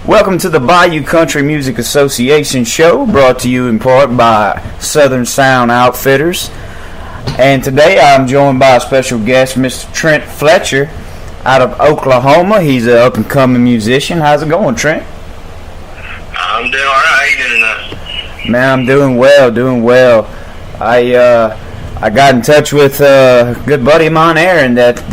Welcome to the Bayou Country Music Association show, brought to you in part by Southern Sound Outfitters. And today I'm joined by a special guest, Mr. Trent Fletcher, out of Oklahoma. He's an up-and-coming musician. How's it going, Trent? I'm doing all right. How you doing? Man, I'm doing well. I got in touch with a good buddy of mine, Aaron, that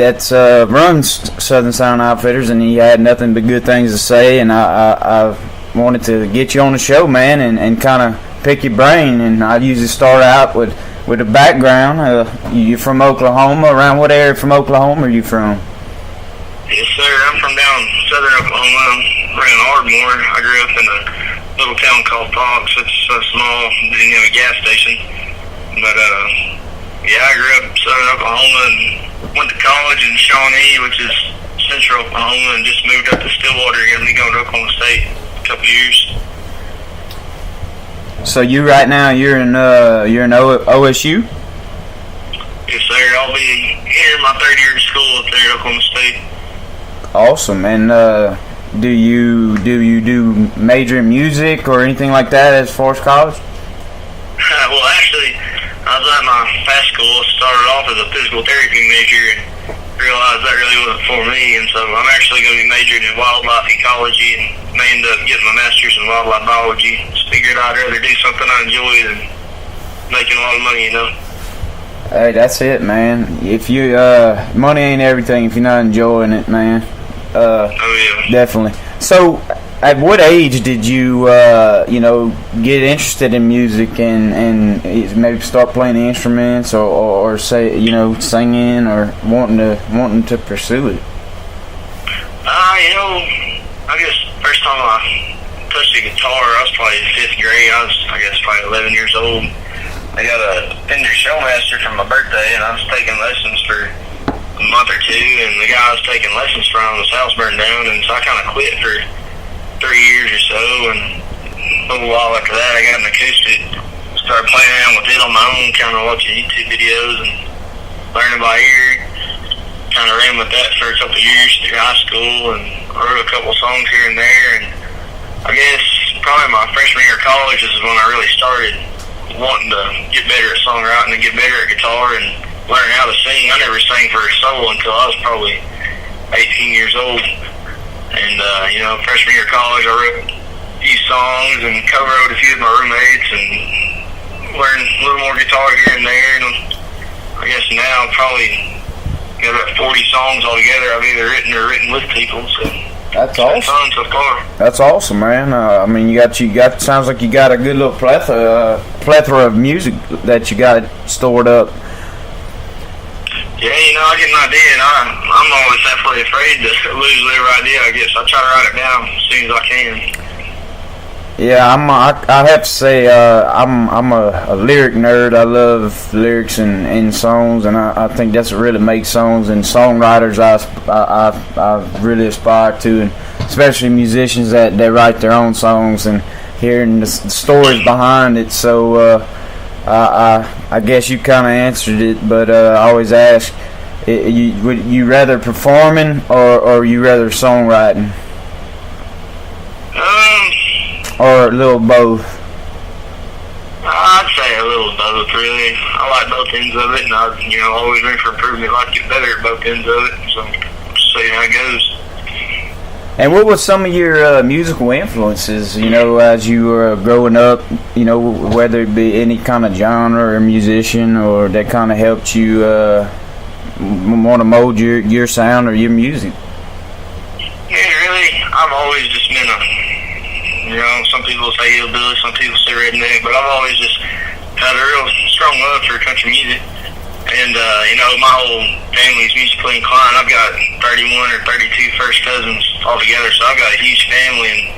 runs Southern Sound Outfitters, and he had nothing but good things to say, and I wanted to get you on the show, man, and kind of pick your brain. And I usually start out with a background. You from Oklahoma? Around what area from Oklahoma are you from? Yes, sir. I'm from down southern Oklahoma. I'm around Ardmore. I grew up in a little town called Fox. It's so small, didn't have a gas station. But, yeah, I grew up in southern Oklahoma and went to college in Shawnee, which is central Oklahoma, and just moved up to Stillwater again. Going to Oklahoma State a couple years. So you right now you're in OSU? Yes, sir. I'll be here in my third year of school up there at Oklahoma State. Awesome. And do you do major in music or anything like that as far as college? Well, actually, I was at my fast school. Started off as a physical therapy major and realized that really wasn't for me. And so I'm actually going to be majoring in wildlife ecology and may end up getting my master's in wildlife biology. Just figured I'd rather do something I enjoy than making a lot of money, you know. Hey, that's it, man. If you money ain't everything if you're not enjoying it, man. Oh yeah, definitely. So, at what age did you, get interested in music and maybe start playing the instruments or say, singing or wanting to pursue it? I guess first time I touched the guitar, I was probably in 5th grade. I was probably 11 years old. I got a Fender Showmaster for my birthday, and I was taking lessons for a month or two, and the guy I was taking lessons from, his house burned down, and so I kind of quit for 3 years or so, and a little while after that I got an acoustic, started playing around with it on my own, kind of watching YouTube videos and learning by ear. Kind of ran with that for a couple of years through high school and wrote a couple songs here and there, and I guess probably my freshman year of college is when I really started wanting to get better at songwriting and get better at guitar and learn how to sing. I never sang for a solo until I was probably 18 years old. And, freshman year of college, I wrote a few songs and co-wrote a few with my roommates and learned a little more guitar here and there. And I guess now probably got about 40 songs altogether I've either written or written with people. So that's awesome. Fun so far. That's awesome, man. You got sounds like you got a good little plethora of music that you got stored up. Yeah, I get an idea, and I'm always halfway afraid to lose whatever idea I get, so I try to write it down as soon as I can. Yeah, I have to say, I'm a lyric nerd. I love lyrics and songs, and I think that's what really makes songs and songwriters I really aspire to, and especially musicians that write their own songs and hearing the stories behind it. So I guess you kind of answered it, but I always ask, would you rather performing or you rather songwriting? Or a little both? I'd say a little both, really. I like both ends of it, and I always room for improvement. I like to get better at both ends of it, so just see how it goes. And what was some of your musical influences, as you were growing up, whether it be any kind of genre or musician or that kind of helped you want to mold your sound or your music? Yeah, really, I've always just been some people say hillbilly, some people say redneck, but I've always just had a real strong love for country music. And, my whole family's musically inclined. I've got 31 or 32 first cousins altogether, so I've got a huge family,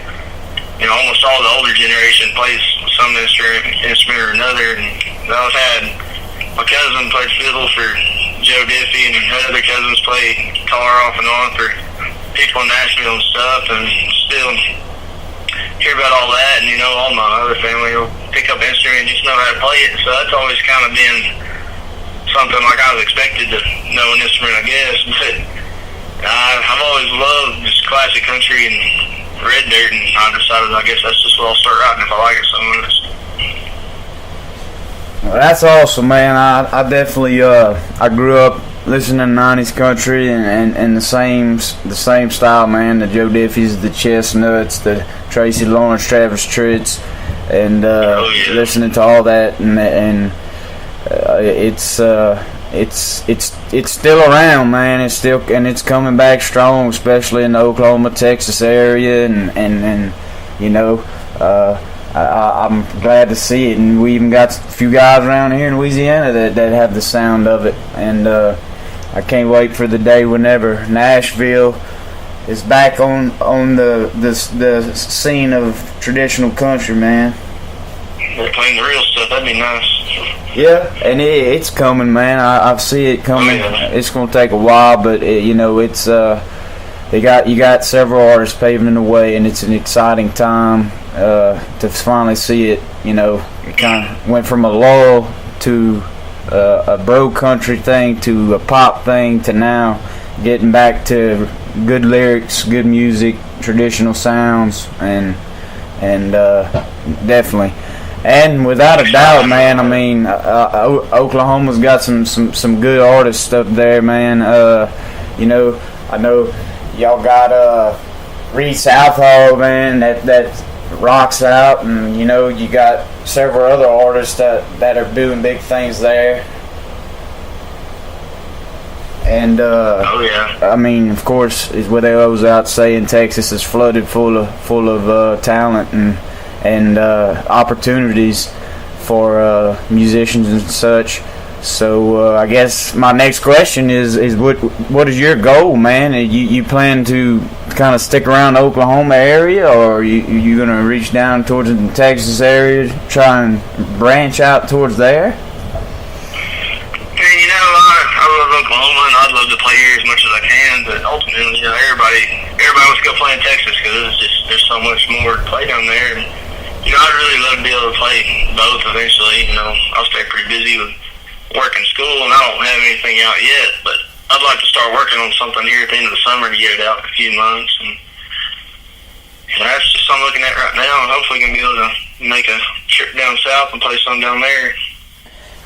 and, almost all the older generation plays some instrument or another. And I've had my cousin played fiddle for Joe Diffie, and other cousins play guitar off and on for people in Nashville and stuff, and still hear about all that, and, all my other family will pick up an instrument and just know how to play it. So that's always kind of been something like I was expected to know an instrument, I guess. But I've always loved just classic country and red dirt, and I decided I guess that's just what I'll start writing if I like it so much. Well, that's awesome, man. I definitely I grew up listening to 90s country and the same style, man. The Joe Diffie's, the Chestnuts, the Tracy Lawrence, Travis Tritts, and listening to all that, and it's still around, man. It's coming back strong, especially in the Oklahoma, Texas area, and you know, I'm glad to see it. And we even got a few guys around here in Louisiana that have the sound of it, and I can't wait for the day whenever Nashville is back on the scene of traditional country, man. They're playing the real stuff. That'd be nice. Yeah, and it's coming, man. I see it coming. Oh, yeah. It's gonna take a while, but you got several artists paving the way, and it's an exciting time to finally see it. You know, it kind of went from a lull to a bro country thing to a pop thing to now getting back to good lyrics, good music, traditional sounds, and definitely. And without a doubt, man, I mean, Oklahoma's got some good artists up there, man. You know, I know y'all got Reed Southall, man, that rocks out, and you know you got several other artists that are doing big things there. And oh yeah, I mean, of course, is what they always out saying. Texas is flooded full of talent and opportunities for musicians and such. So I guess my next question is what is your goal, man? You plan to kind of stick around the Oklahoma area, or you gonna reach down towards the Texas area, try and branch out towards there? Man, you know, I love Oklahoma, and I'd love to play here as much as I can. But ultimately, you know, everybody wants to go play in Texas because there's so much more to play down there. And you know, I'd really love to be able to play both eventually. You know, I'll stay pretty busy with work and school, and I don't have anything out yet, but I'd like to start working on something here at the end of the summer to get it out in a few months, and that's just what I'm looking at right now, and hopefully going to be able to make a trip down south and play some down there.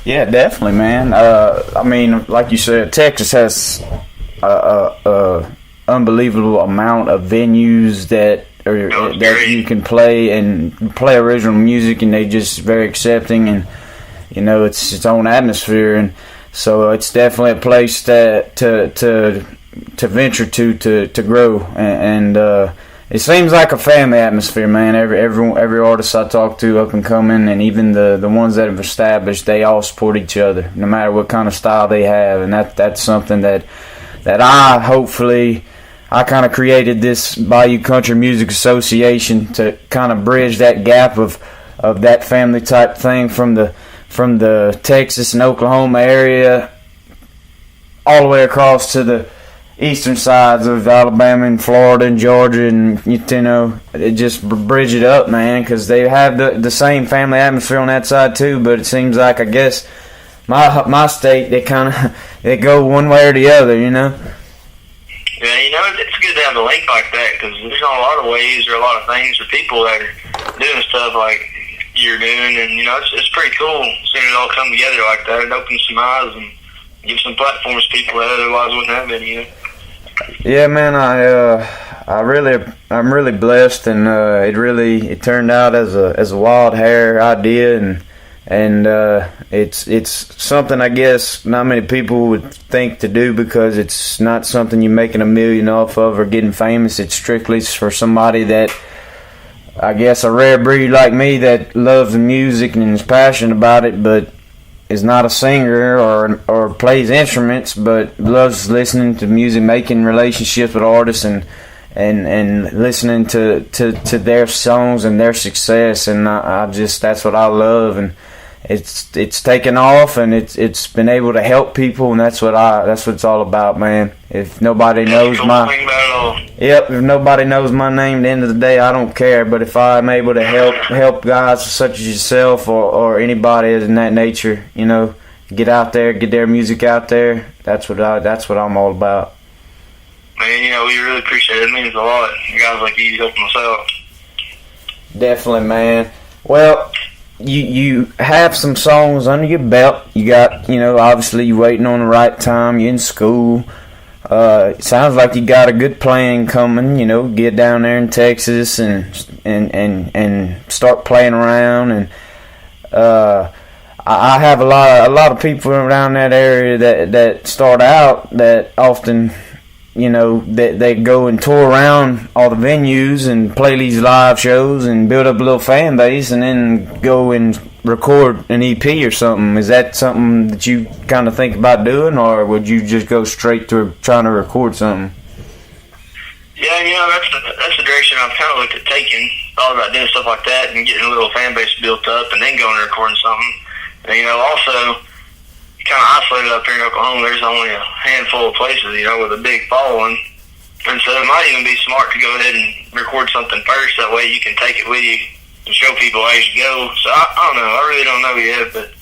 Yeah, definitely, man. I mean, like you said, Texas has a unbelievable amount of venues that you can play and play original music, and they just very accepting, and you know, it's its own atmosphere, and so it's definitely a place to venture to grow, and it seems like a family atmosphere, man. Every artist I talk to, up and coming, and even the ones that have established, they all support each other, no matter what kind of style they have, and that's something that I kind of created this Bayou Country Music Association to kind of bridge that gap of that family type thing from the Texas and Oklahoma area all the way across to the eastern sides of Alabama and Florida and Georgia, and you know, it just bridge it up, man, because they have the same family atmosphere on that side too. But it seems like, I guess, my state, they go one way or the other, you know. Yeah, you know, it's good to have a link like that, because there's not a lot of ways or a lot of things or people that are doing stuff like you're doing, and you know, it's pretty cool seeing it all come together like that. It opens some eyes and gives some platforms to people that otherwise wouldn't have any, you know. Yeah, man, I'm really blessed, and it turned out as a wild hair idea, and it's something I guess not many people would think to do, because it's not something you're making $1 million off of or getting famous. It's strictly for somebody that, I guess, a rare breed like me that loves the music and is passionate about it, but is not a singer or plays instruments, but loves listening to music, making relationships with artists, and listening to their songs and their success. And I just, that's what I love, and it's taken off, and it's been able to help people, and that's what it's all about, man. If nobody knows if nobody knows my name, at the end of the day, I don't care. But if I'm able to help guys such as yourself or anybody in that nature, you know, get out there, get their music out there, that's what I'm all about. man, we really appreciate it. It means a lot. Guys like you helping us out. Definitely, man. Well, you have some songs under your belt. You got, obviously you're waiting on the right time. You're in school. It sounds like you got a good plan coming. Get down there in Texas and start playing around. And I have a lot of people around that area that start out that often. They go and tour around all the venues and play these live shows and build up a little fan base and then go and record an EP or something. Is that something that you kind of think about doing, or would you just go straight to trying to record something? Yeah, that's the direction I've kind of looked at taking. Thought about doing stuff like that and getting a little fan base built up and then going and recording something. And, also, kind of isolated up here in Oklahoma. There's only a handful of places, with a big following. And so it might even be smart to go ahead and record something first. That way you can take it with you and show people as you go. So I don't know. I really don't know yet, but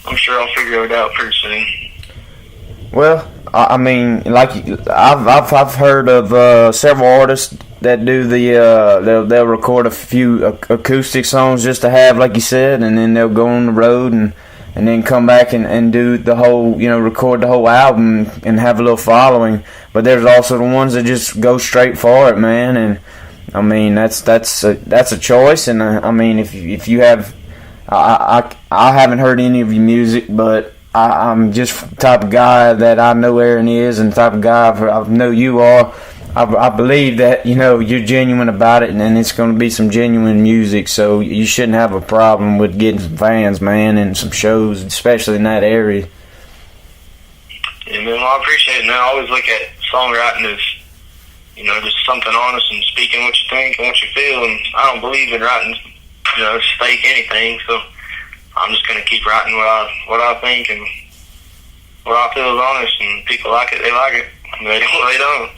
I'm sure I'll figure it out pretty soon. Well, I mean, like I've heard of several artists that do they'll record a few acoustic songs just to have, like you said, and then they'll go on the road and then come back and do the whole, record the whole album and have a little following. But there's also the ones that just go straight for it, man. And I mean, that's a choice. And I mean, if you have, I haven't heard any of your music, but I'm just the type of guy that I know Aaron is, and the type of guy I know you are. I believe that, you're genuine about it, and it's going to be some genuine music, so you shouldn't have a problem with getting some fans, man, and some shows, especially in that area. Yeah, man, well, I appreciate it, man. I always look at songwriting as, just something honest and speaking what you think and what you feel, and I don't believe in writing, fake anything, so I'm just going to keep writing what I think and what I feel is honest, and people like it, they like it. They don't.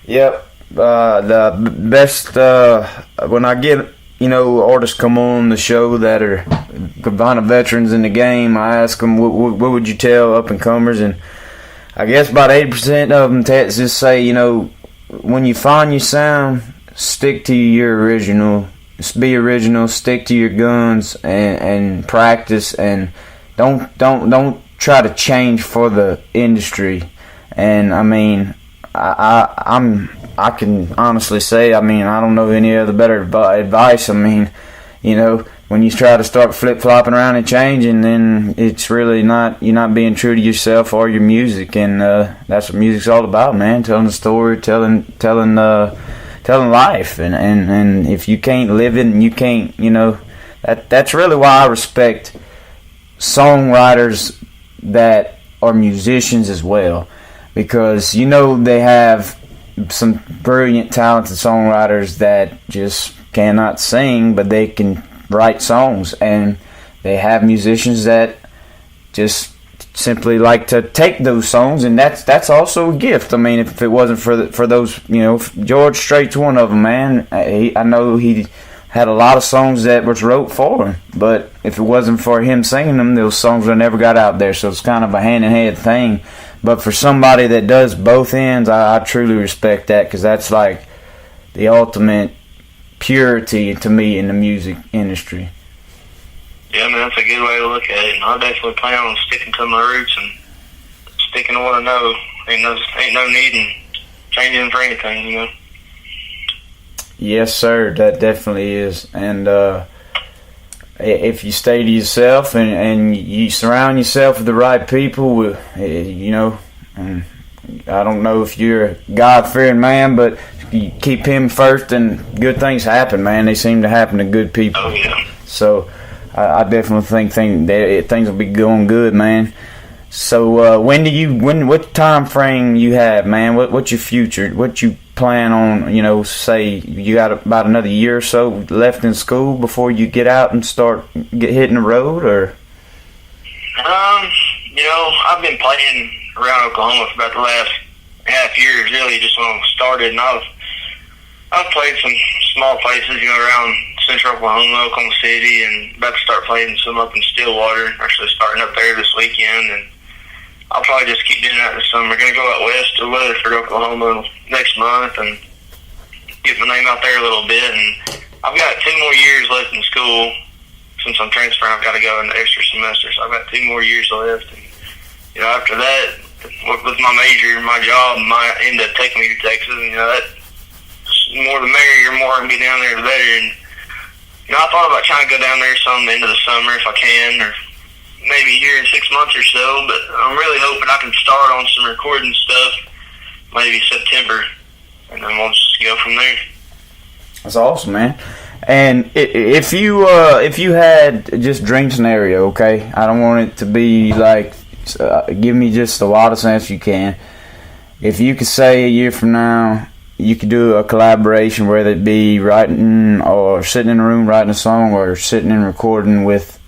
Yep. The best, when I get, artists come on the show that are kind of veterans in the game, I ask them, what would you tell up-and-comers? And I guess about 80% of them just say, when you find your sound, stick to your original. Just be original, stick to your guns, and practice, and don't try to change for the industry. And, I mean, I can honestly say, I mean, I don't know any other better advice. I mean, when you try to start flip-flopping around and changing, then it's really you're not being true to yourself or your music, and that's what music's all about, man. Telling the story, telling life, and if you can't live it and you can't, that's really why I respect songwriters that are musicians as well. Because, they have some brilliant, talented songwriters that just cannot sing, but they can write songs. And they have musicians that just simply like to take those songs, and that's also a gift. I mean, if it wasn't for those, George Strait's one of them, man. I know he had a lot of songs that was wrote for him, but if it wasn't for him singing them, those songs would never got out there. So it's kind of a hand-in-hand thing. But for somebody that does both ends, I truly respect that, because that's like the ultimate purity to me in the music industry. Yeah, man, that's a good way to look at it. And I definitely plan on sticking to my roots and sticking to what I know. Ain't no need in changing for anything, Yes, sir, that definitely is. And if you stay to yourself and you surround yourself with the right people, and I don't know if you're a God-fearing man, but you keep him first and good things happen, man. They seem to happen to good people. Oh, yeah. So I definitely think things will be going good, man. So what time frame you have, man? What's your future? What you plan on, say you got about another year or so left in school before you get out and get hitting the road, or? I've been playing around Oklahoma for about the last half years, really, just when I started, and I've played some small places, around central Oklahoma, Oklahoma City, and about to start playing some up in Stillwater, actually starting up there this weekend, and I'll probably just keep doing that this summer. Gonna go out west to Weatherford, Oklahoma next month and get my name out there a little bit. And I've got 2 more years left in school. Since I'm transferring, I've got to go an extra semester, so I've got 2 more years left. And, you know, after that, with my major and my job, might end up taking me to Texas. And, you know, that more the merrier, more I can be down there, the better. And, you know, I thought about trying to go down there some into the summer if I can, or maybe here in 6 months or so. But I'm really hoping I can start on some recording stuff, maybe September, and then we'll just go from there. That's awesome, man. And if you had just dream scenario, okay? I don't want it to be like, give me just the wildest answer you can. If you could say a year from now, you could do a collaboration, whether it be writing or sitting in a room writing a song or sitting and recording with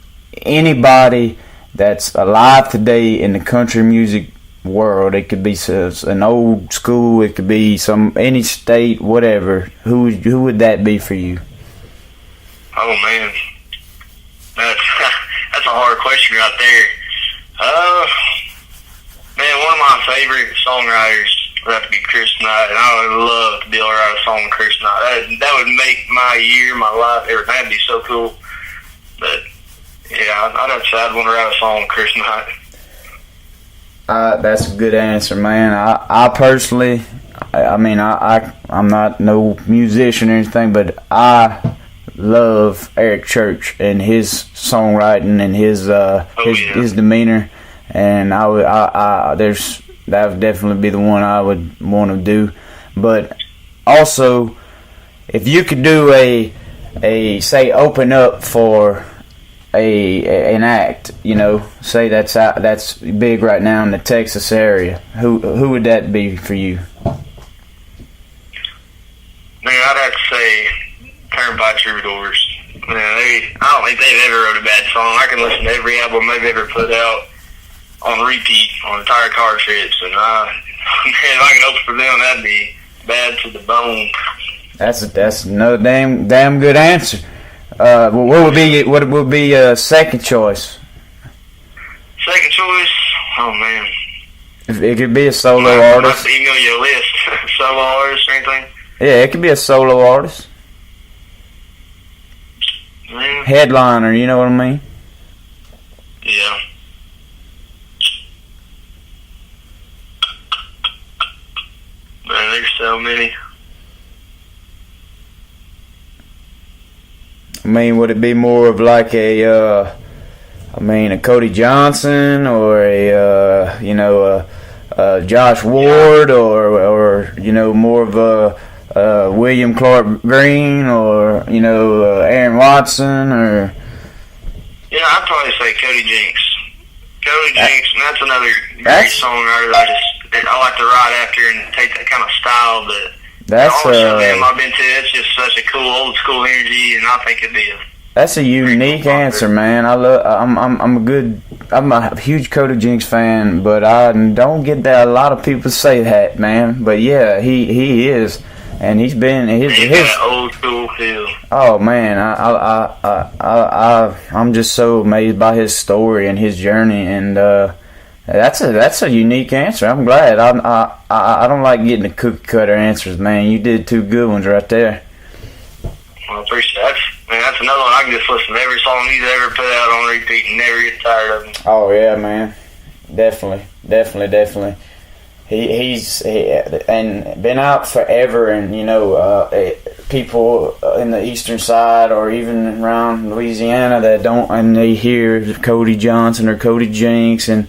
anybody that's alive today in the country music world. It could be an old school, it could be any state, whatever. Who would that be for you? Oh man, that's a hard question right there. Man, one of my favorite songwriters would have to be Chris Knight, and I would love to be able to write a song with Chris Knight. That would make my year, my life, everything. That'd be so cool. But yeah, I'd have to say I'd want to write a song with Chris Knight. That's a good answer, man. I personally, I'm not no musician or anything, but I love Eric Church and his songwriting and his demeanor, and that would definitely be the one I would want to do. But also, if you could do say open up for an act, you know, say that's big right now in the Texas area, who would that be for you? Man, I'd have to say Turnpike Troubadours. Man, I don't think they've ever wrote a bad song. I can listen to every album they've ever put out on repeat on entire car trips, and man, if I could open for them, that'd be bad to the bone. That's another damn good answer. What would be second choice? Second choice? Oh man. If it could be a solo artist. I have to email you a list. Solo artist or anything? Yeah, it could be a solo artist. Man. Headliner, you know what I mean? Yeah. Man, there's so many. I mean, would it be more of like a Cody Johnson or a Josh Ward or more of a William Clark Green or Aaron Watson or? Yeah, I'd probably say Cody Jinks. Cody Jinks, and that's another great songwriter. I like to write after and take that kind of style, but. That's I've been to. It's just such a cool old school energy, and I think it'd be that's a unique answer, man. I'm a huge Cody Jinks fan, but I don't get that. A lot of people say that, man. But yeah, he is, and he's been his old school feel. Oh man, I'm just so amazed by his story and his journey, and that's a unique answer. I'm glad. I don't like getting the cookie cutter answers, man. You did 2 good ones right there. Well, I appreciate that. Man, that's another one. I can just listen to every song he's ever put out on repeat and never get tired of them. Oh yeah, man. Definitely. He's and been out forever, and people in the eastern side or even around Louisiana that don't, and they hear Cody Johnson or Cody Jinks and.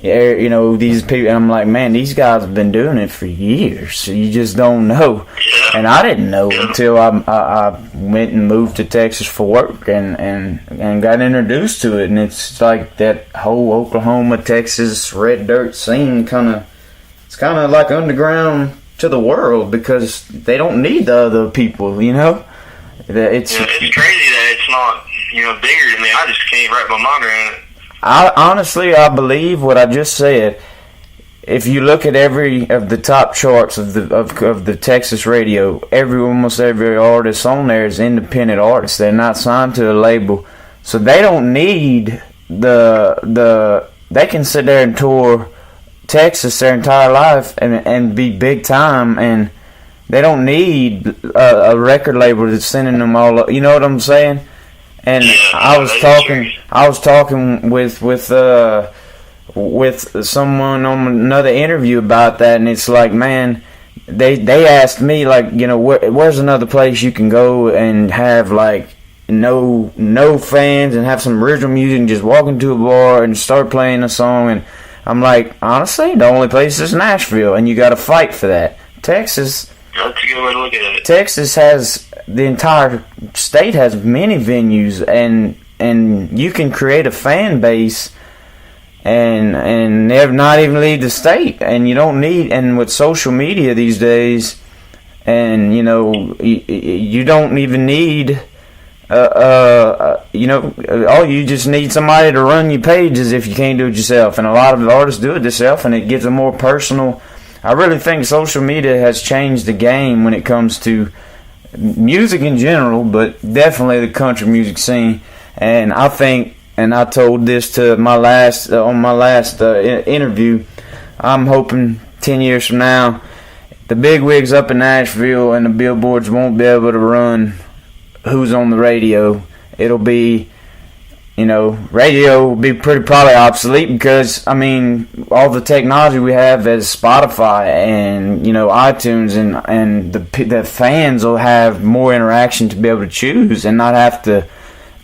These people, and I'm like, man, these guys have been doing it for years. So you just don't know. Yeah. And I didn't know until I went and moved to Texas for work and got introduced to it. And it's like that whole Oklahoma, Texas, red dirt scene it's kind of like underground to the world because they don't need the other people, It's crazy that it's not, bigger than me. I just can't wrap my mind around it. I believe what I just said. If you look at every of the top charts of the Texas radio, almost every artist on there is independent artists. They're not signed to a label, so they don't need they can sit there and tour Texas their entire life and be big time, and they don't need a record label that's sending them all. You know what I'm saying? And I was talking with someone on another interview about that, and it's like, man, they asked me, like, you know, where's another place you can go and have like no fans and have some original music and just walk into a bar and start playing a song. And I'm like, honestly, the only place is Nashville, and you got to fight for that. Texas. That's a good way to look at it. Texas has, the entire state has many venues, and you can create a fan base and not even leave the state. And you don't need, and with social media these days, and you know, you don't even need you know, you just need somebody to run your pages if you can't do it yourself. And a lot of artists do it themselves, and it gives a more personal. I really think social media has changed the game when it comes to music in general, but definitely the country music scene. And I think, and I told this to my last interview, I'm hoping 10 years from now, the bigwigs up in Nashville and the billboards won't be able to run who's on the radio. It'll be, you know, radio will be probably obsolete, because, I mean, all the technology we have as Spotify and, you know, iTunes, and the fans will have more interaction to be able to choose and not have to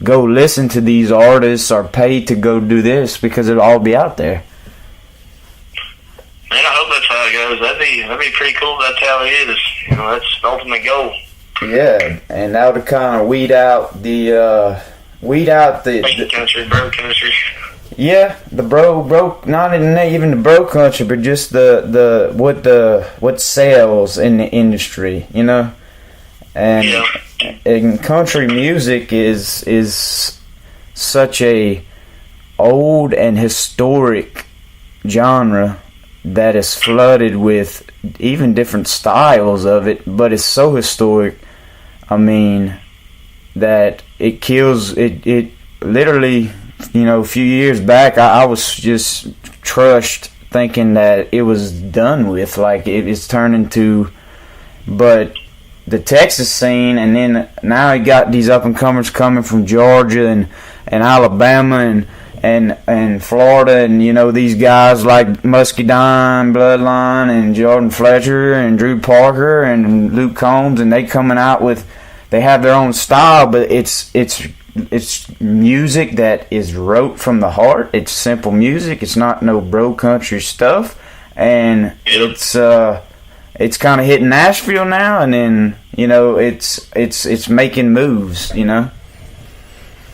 go listen to these artists or pay to go do this, because it'll all be out there. Man, I hope that's how it goes. That'd be pretty cool if that's how it is. You know, that's the ultimate goal. Yeah, and that would kind of weed out the country, bro country. Yeah, the bro, not even the bro country, but just what sells in the industry, you know. And country music is such a old and historic genre that is flooded with even different styles of it, but it's so historic. I mean, that it kills it literally, you know, a few years back I was just crushed thinking that it was done with, like it's turned into, but the Texas scene, and then now you got these up and comers coming from Georgia and Alabama and Florida, and you know, these guys like Muscadine Bloodline and Trent Fletcher and Drew Parker and Luke Combs, and they coming out with, they have their own style, but it's music that is wrote from the heart. It's simple music. It's not no bro country stuff, and it's kind of hitting Nashville now, and then, you know, it's making moves, you know.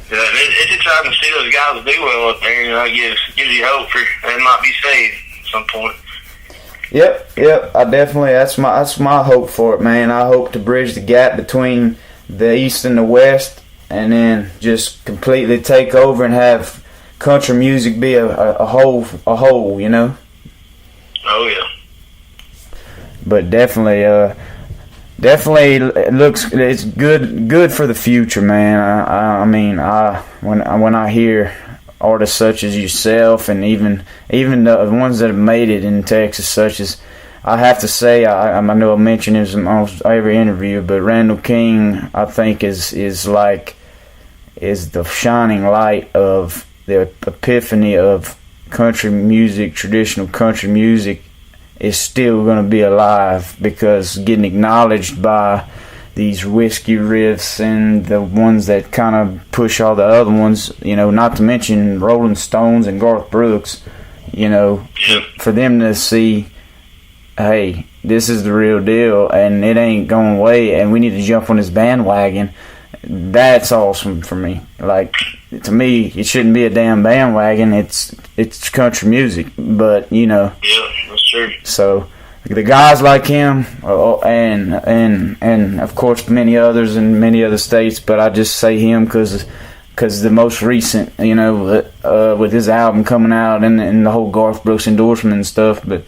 Yeah, it's exciting to see those guys do well up there. You know, it gives you hope for they might be saved at some point. Yep. I definitely, that's my hope for it, man. I hope to bridge the gap between the East and the West, and then just completely take over and have country music be a whole, you know. Oh yeah. But definitely it looks, it's good for the future, man. I mean, when I hear artists such as yourself, and even the ones that have made it in Texas, such as, I have to say, I know I mention his in almost every interview, but Randall King, I think is the shining light of the epiphany of country music. Traditional country music is still going to be alive, because getting acknowledged by these whiskey riffs and the ones that kind of push all the other ones, you know, not to mention Rolling Stones and Garth Brooks, you know, for them to see, hey, this is the real deal and it ain't going away and we need to jump on this bandwagon, that's awesome for me. Like, to me, it shouldn't be a damn bandwagon. It's country music, but, you know. Yeah, that's true. So the guys like him, and of course many others in many other states, but I just say him because the most recent, you know, with his album coming out and the whole Garth Brooks endorsement and stuff. But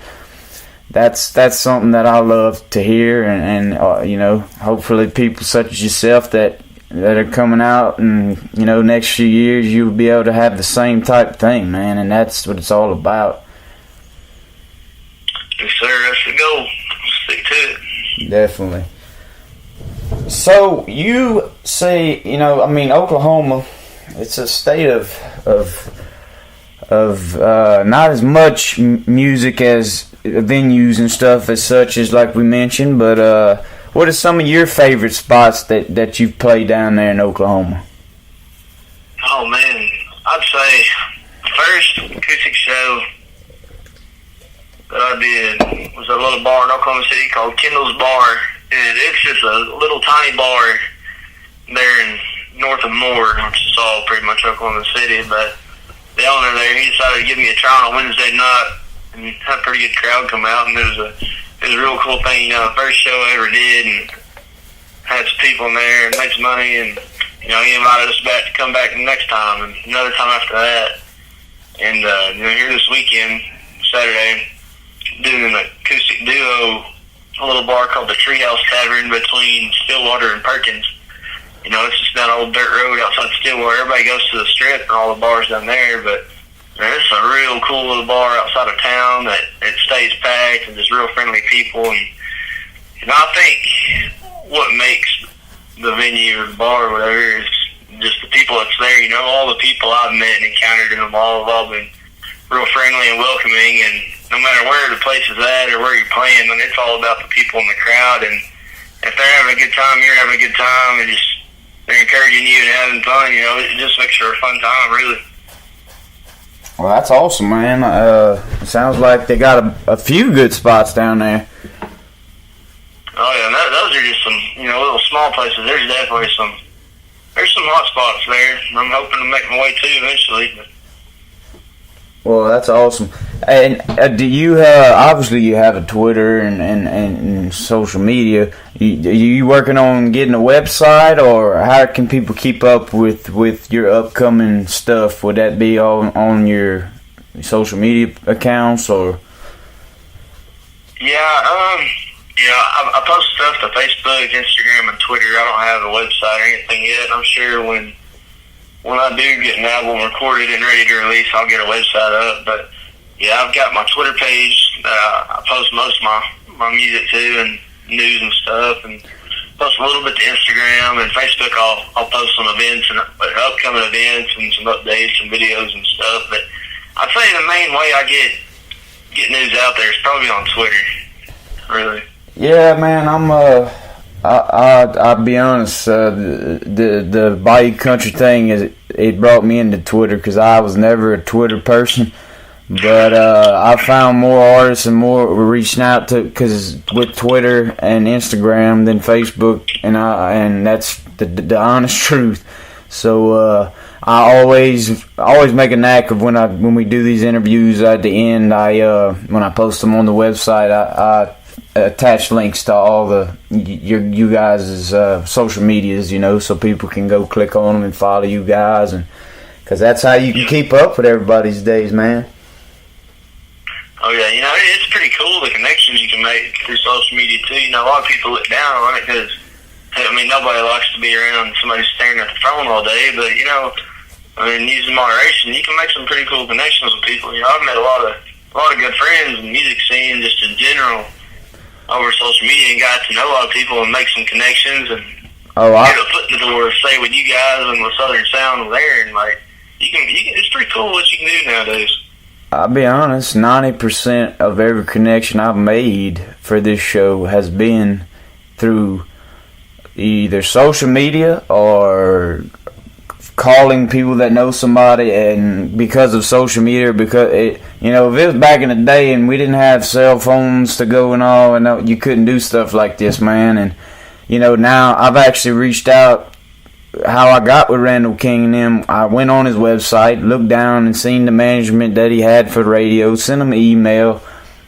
that's something that I love to hear, and you know, hopefully people such as yourself that are coming out, and you know, next few years you'll be able to have the same type of thing, man, and that's what it's all about. definitely. So you say, Oklahoma, it's a state of not as much music as venues and stuff as such as like we mentioned, but what are some of your favorite spots that you've played down there in Oklahoma? Oh man, I'd say the first acoustic show that I did was a little bar in Oklahoma City called Kendall's Bar, and it's just a little tiny bar there in north of Moore, which is all pretty much Oklahoma City, but the owner there, he decided to give me a try on a Wednesday night and had a pretty good crowd come out, and it was a real cool thing, the first show I ever did, and had some people in there and made some money, and he invited us back to come back the next time and another time after that. And here this weekend, Saturday, doing an acoustic duo, a little bar called the Treehouse Tavern between Stillwater and Perkins. It's just that old dirt road outside Stillwater. Everybody goes to the Strip and all the bars down there, but it's a real cool little bar outside of town that it stays packed and just real friendly people. And I think what makes the venue or the bar or whatever is just the people that's there. All the people I've met and encountered in them all have all been real friendly and welcoming, and no matter where the place is at or where you're playing, it's all about the people in the crowd, and if they're having a good time, you're having a good time, and just they're encouraging you and having fun, it just makes for a fun time, really. Well, that's awesome, man. It sounds like they got a few good spots down there. Oh yeah, those are just some, little small places. There's definitely some hot spots there. I'm hoping to make my way to eventually. But. Well, that's awesome. And do you obviously you have a Twitter and social media. Are you working on getting a website, or how can people keep up with your upcoming stuff? Would that be on your social media accounts, or? Yeah, I post stuff to Facebook, Instagram, and Twitter. I don't have a website or anything yet. I'm sure when I do get an album recorded and ready to release, I'll get a website up. But yeah, I've got my Twitter page that I post most of my music to and news and stuff, and post a little bit to Instagram and Facebook. I'll post some events and upcoming events and some updates and videos and stuff. But I'd say the main way I get news out there is probably on Twitter. Really. Yeah, man. I'll be honest. The Bayou Country thing it brought me into Twitter because I was never a Twitter person. But I found more artists and more reaching out to because with Twitter and Instagram than Facebook, and that's the honest truth. So I always make a knack of when we do these interviews at the end. When I post them on the website, I attach links to all you guys' social medias, so people can go click on them and follow you guys, and because that's how you can keep up with everybody these days, man. Oh yeah, it's pretty cool the connections you can make through social media too. A lot of people look down on it because nobody likes to be around somebody staring at the phone all day. But using moderation, you can make some pretty cool connections with people. I've met a lot of good friends in the music scene just in general over social media, and got to know a lot of people and make some connections and get a foot in the door, stay with you guys and with Southern Sound there, and you can it's pretty cool what you can do nowadays. I'll be honest, 90% of every connection I've made for this show has been through either social media or calling people that know somebody, and because of social media, because if it was back in the day and we didn't have cell phones to go and all, and you couldn't do stuff like this, man. And now I've actually reached out. How I got with Randall King and them, I went on his website, looked down and seen the management that he had for the radio, sent him an email,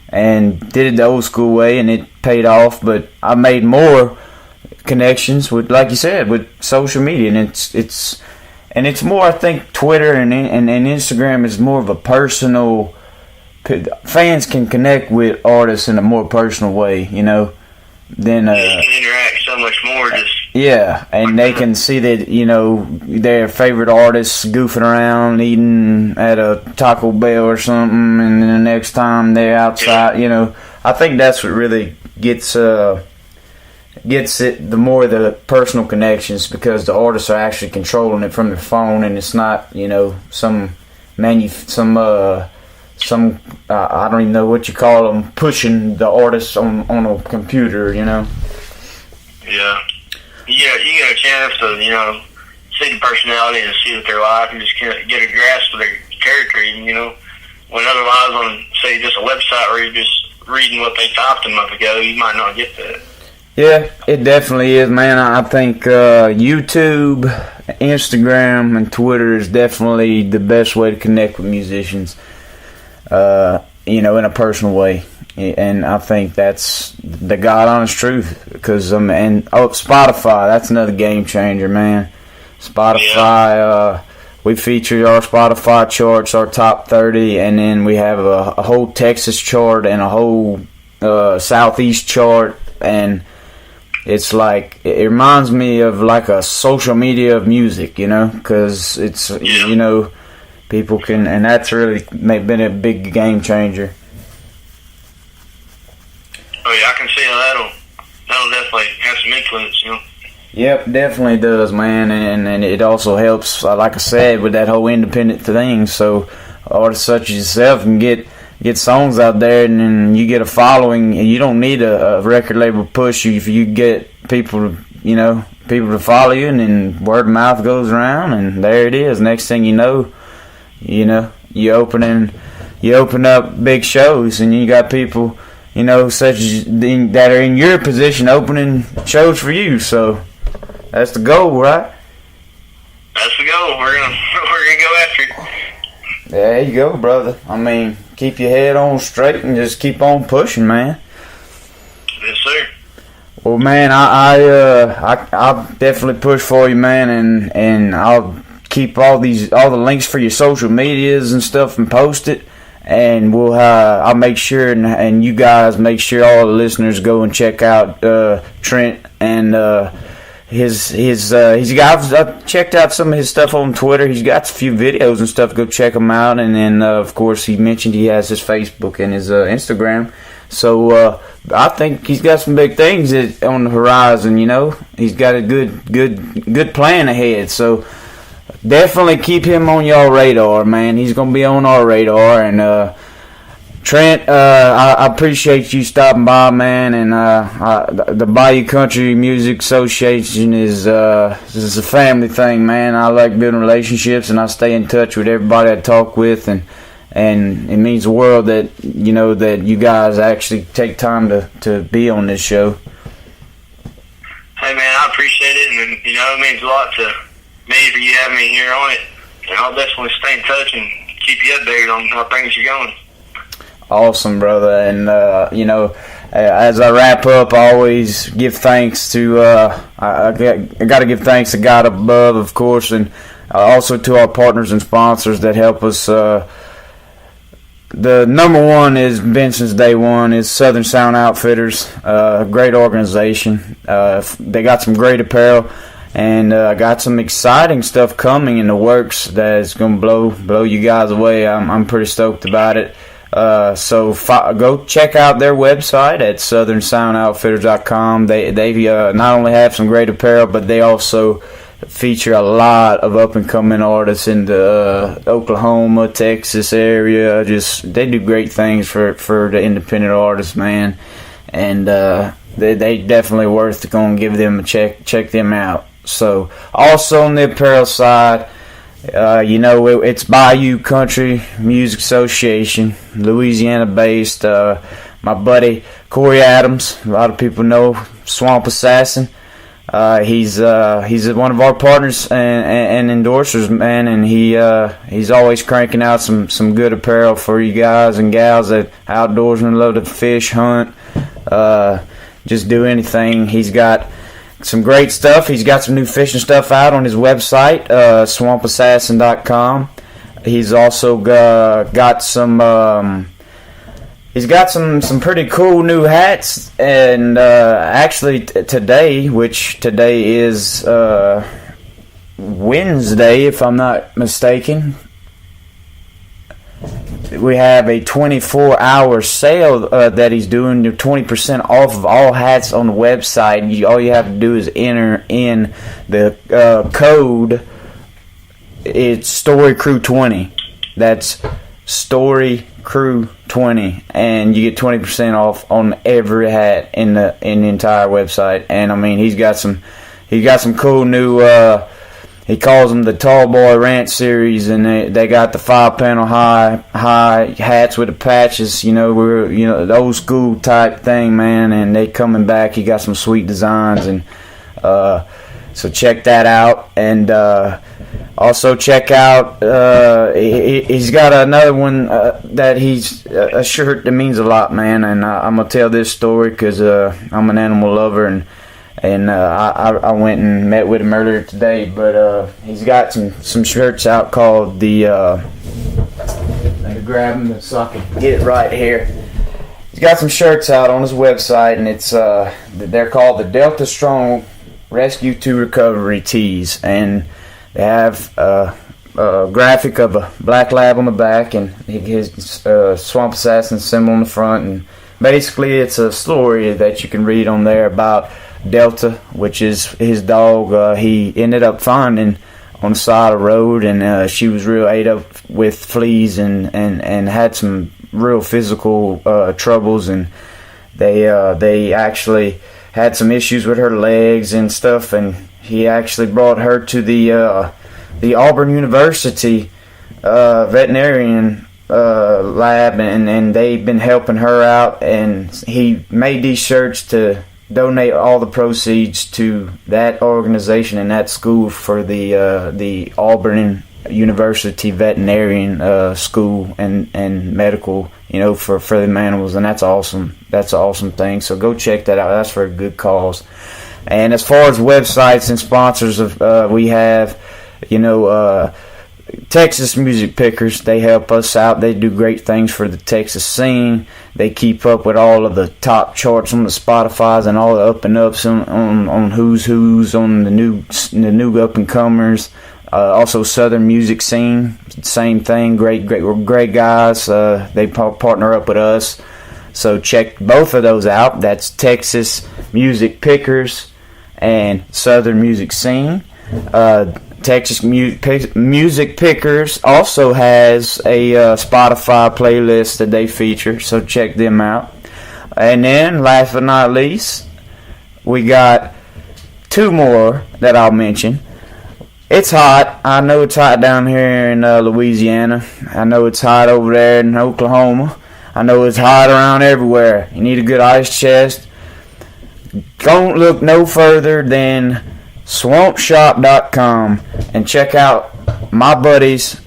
and did it the old school way, and it paid off. But I made more connections with, like you said, with social media, and it's more, I think, Twitter and Instagram is more of a personal. Fans can connect with artists in a more personal way, than you can interact so much more. And they can see that their favorite artists goofing around, eating at a Taco Bell or something, and then the next time they're outside. I think that's what really gets gets it, the more the personal connections, because the artists are actually controlling it from their phone, and it's not, you know, some I don't even know what you call them, pushing the artists on a computer, you know. Yeah. Yeah, you get a chance to, you know, see the personality and see what they're like and just get a grasp of their character, you know. When otherwise on, say, just a website where you're just reading what they typed a month ago, you might not get that. Yeah, it definitely is, man. I think YouTube, Instagram, and Twitter is definitely the best way to connect with musicians, you know, in a personal way. And I think that's the God honest truth. Because Spotify, that's another game changer, man. Spotify, we feature our Spotify charts, our top 30, and then we have a whole Texas chart and a whole Southeast chart, and it's like, it reminds me of like a social media of music, you know, because it's, you know, people can, and that's really been a big game changer. Oh yeah, I can see how that'll definitely have some influence, you know. Yep, definitely does, man, and it also helps, like I said, with that whole independent thing. So artists such as yourself can get songs out there, and then you get a following, and you don't need a record label push you. If you get people, you know, people to follow you, and then word of mouth goes around, and there it is. Next thing you know, you open up big shows, and you got people, you know, such as that are in your position opening shows for you. So that's the goal, right? That's the goal. We're gonna go after it. There you go, brother. I mean, keep your head on straight and just keep on pushing, man. Yes, sir. Well, man, I'll definitely push for you, man, and I'll keep all the links for your social medias and stuff and post it, and I'll make sure and you guys make sure all the listeners go and check out Trent and I've checked out some of his stuff on Twitter. He's got a few videos and stuff. Go check him out. And then, of course, he mentioned he has his Facebook and his Instagram. So I think he's got some big things on the horizon. You know, he's got a good plan ahead. So definitely keep him on your radar, man. He's gonna be on our radar. And Trent, I appreciate you stopping by, man, and the Bayou Country Music Association is a family thing, man. I like building relationships, and I stay in touch with everybody I talk with, and it means the world that, you know, that you guys actually take time to be on this show. Hey, man, I appreciate it, and, you know, it means a lot to me for you having me here on it, and I'll definitely stay in touch and keep you updated on how things are going. Awesome, brother. And you know, as I wrap up, I always give thanks to I got to give thanks to God above, of course, and also to our partners and sponsors that help us. The number one has been since day one is Southern Sound Outfitters, a great organization. They got some great apparel, and got some exciting stuff coming in the works that is going to blow you guys away. I'm pretty stoked about it. So go check out their website at southernsoundoutfitters.com. They not only have some great apparel, but they also feature a lot of up and coming artists in the Oklahoma, Texas area. They do great things for the independent artists, man. And they definitely worth to go and give them a check them out. So also on the apparel side, you know, it's Bayou Country Music Association, Louisiana based. My buddy Corey Adams, a lot of people know Swamp Assassin. He's one of our partners and endorsers, man, and he's always cranking out some good apparel for you guys and gals that outdoorsmen love to fish, hunt, just do anything. He's got some great stuff. He's got some new fishing stuff out on his website, swampassassin.com. He's also got some. He's got some pretty cool new hats, and actually today is Wednesday, if I'm not mistaken. we have a 24-hour sale that he's doing. 20% off of all hats on the website. All you have to do is enter in the code. It's StoryCrew20. That's StoryCrew20, and you get 20% off on every hat in the entire website. And I mean, he's got some cool new. He calls them the Tall Boy Ranch series, and they got the 5-panel high hats with the patches. The old school type thing, man. And they coming back. He got some sweet designs, and so check that out. And also check out. He's got another one that he's a shirt that means a lot, man. And I'm gonna tell this story because I'm an animal lover, and I went and met with him earlier today. But he's got some shirts out called the. Let me grab them so I can get it right here. He's got some shirts out on his website, and it's they're called the Delta Strong Rescue to Recovery tees, and they have a graphic of a black lab on the back and his Swamp Assassin symbol on the front, and basically it's a story that you can read on there about Delta, which is his dog. He ended up finding on the side of the road, and she was real ate up with fleas and had some real physical troubles, and they actually had some issues with her legs and stuff, and he actually brought her to the Auburn University veterinarian lab, and they've been helping her out, and he made these shirts to donate all the proceeds to that organization and that school for the Auburn University veterinarian school and medical, for them animals, and that's awesome. That's an awesome thing. So go check that out. That's for a good cause. And as far as websites and sponsors, we have, Texas Music Pickers. They help us out. They do great things for the Texas scene. They keep up with all of the top charts on the Spotify's and all the up and ups on who's on the new up and comers. Also, Southern Music Scene, same thing. Great guys. They partner up with us. So check both of those out. That's Texas Music Pickers and Southern Music Scene. Texas Music Pickers also has a Spotify playlist that they feature, so check them out. And then, last but not least, we got two more that I'll mention. It's hot. I know it's hot down here in Louisiana. I know it's hot over there in Oklahoma. I know it's hot around everywhere. You need a good ice chest. Don't look no further than swampshop.com and check out my buddies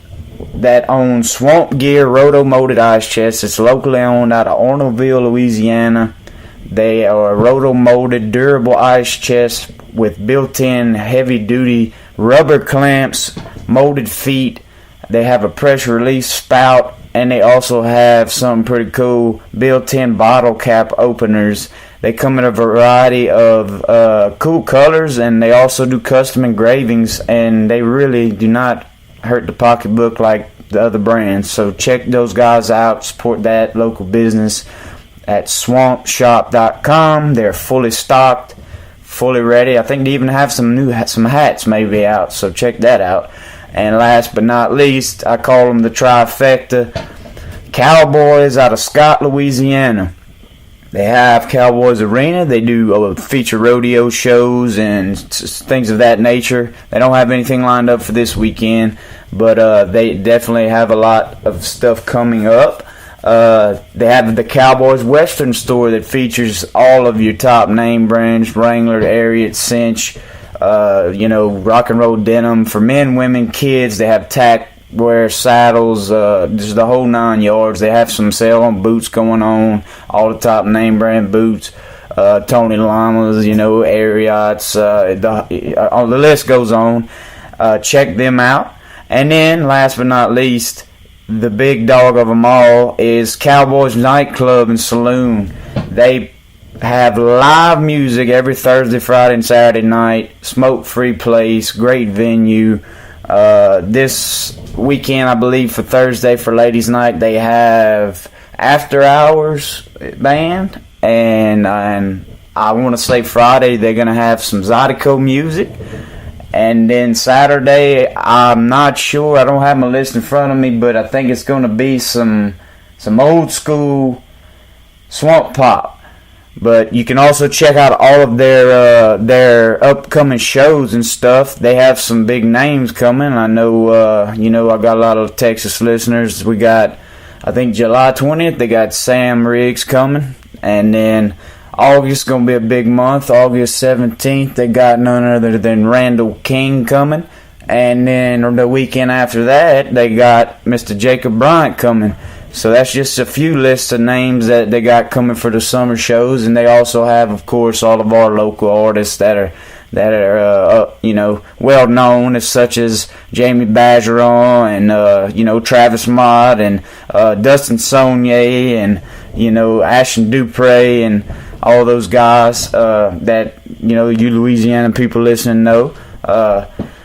that own Swamp Gear roto-molded ice chests. It's locally owned out of Arnoldville, Louisiana. They are roto-molded durable ice chests with built-in heavy-duty rubber clamps, molded feet. They have a pressure release spout, and they also have some pretty cool built-in bottle cap openers. They come in a variety of cool colors, and they also do custom engravings, and they really do not hurt the pocketbook like the other brands. So check those guys out. Support that local business at swampshop.com. They're fully stocked, fully ready. I think they even have some hats maybe out, so check that out. And last but not least, I call them the trifecta. Cowboys out of Scott, Louisiana. They have Cowboys Arena. They do feature rodeo shows and things of that nature. They don't have anything lined up for this weekend, but they definitely have a lot of stuff coming up. They have the Cowboys Western store that features all of your top name brands: Wrangler, Ariat, Cinch, rock and roll denim for men, women, kids. They have tack wear, saddles, just the whole 9 yards. They have some sale on boots going on, all the top name brand boots, Tony Lamas, Ariats, the list goes on. Check them out. And then, last but not least, the big dog of them all is Cowboys Nightclub and Saloon. They have live music every Thursday, Friday, and Saturday night. Smoke-free place, great venue. This weekend, I believe, for Thursday for Ladies Night, they have After Hours band, and I want to say Friday they're going to have some Zydeco music. And then Saturday, I'm not sure. I don't have my list in front of me, but I think it's going to be some old school swamp pop. But you can also check out all of their upcoming shows and stuff. They have some big names coming. I know, I got a lot of Texas listeners. We got, I think, July 20th, they got Sam Riggs coming. And then August going to be a big month. August 17th, they got none other than Randall King coming. And then the weekend after that, they got Mr. Jacob Bryant coming. So that's just a few lists of names that they got coming for the summer shows. And they also have, of course, all of our local artists that are well known, as such as Jamie Bergeron and Travis Mott and Dustin Saunier and Ashton Dupre and all those guys that you Louisiana people listening know.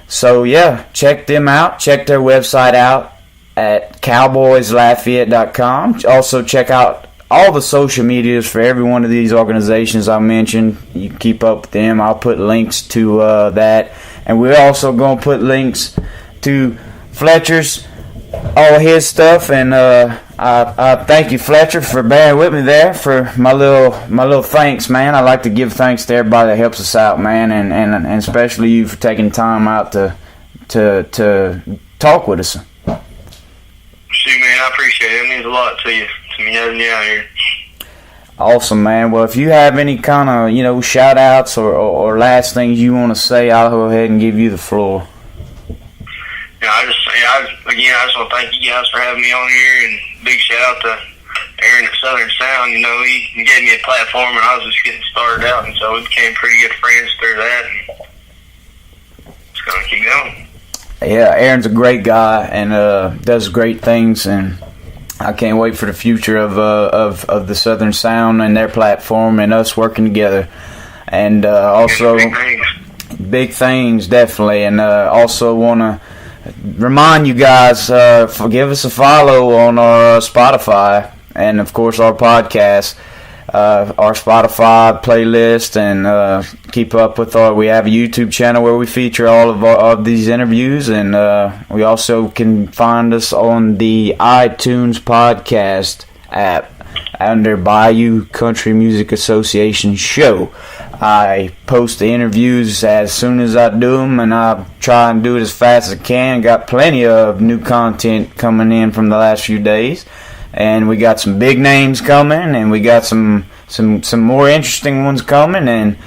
So yeah, check them out. Check their website out at cowboyslafayette.com. Also check out all the social medias for every one of these organizations I mentioned. You can keep up with them. I'll put links to that. And we're also going to put links to Fletcher's, all his stuff. And I thank you, Fletcher, for bearing with me there for my little thanks, man. I like to give thanks to everybody that helps us out, man, and especially you for taking time out to talk with us. Shoot, man, I appreciate it. It means a lot to me having you out here. Awesome, man. Well, if you have any kind of, shout outs or last things you want to say, I'll go ahead and give you the floor. I just want to thank you guys for having me on here, and big shout out to Aaron at Southern Sound. He gave me a platform, and I was just getting started out, and so we became pretty good friends through that, and just going to keep going. Yeah, Aaron's a great guy and does great things, and I can't wait for the future of the Southern Sound and their platform and us working together. And also, big things, definitely. And also want to remind you guys, give us a follow on our Spotify and, of course, our podcast. Our Spotify playlist, and keep up with we have a YouTube channel where we feature all of these interviews, and we also can find us on the iTunes podcast app under Bayou Country Music Association Show. I post the interviews as soon as I do them, and I try and do it as fast as I can. Got plenty of new content coming in from the last few days. And we got some big names coming, and we got some more interesting ones coming, and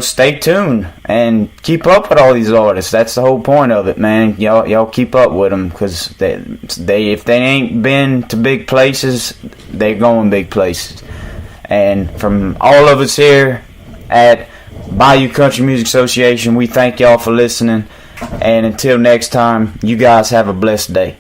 stay tuned and keep up with all these artists. That's the whole point of it, man. Y'all keep up with them, because they if they ain't been to big places, they're going big places. And from all of us here at Bayou Country Music Association, we thank y'all for listening. And until next time, you guys have a blessed day.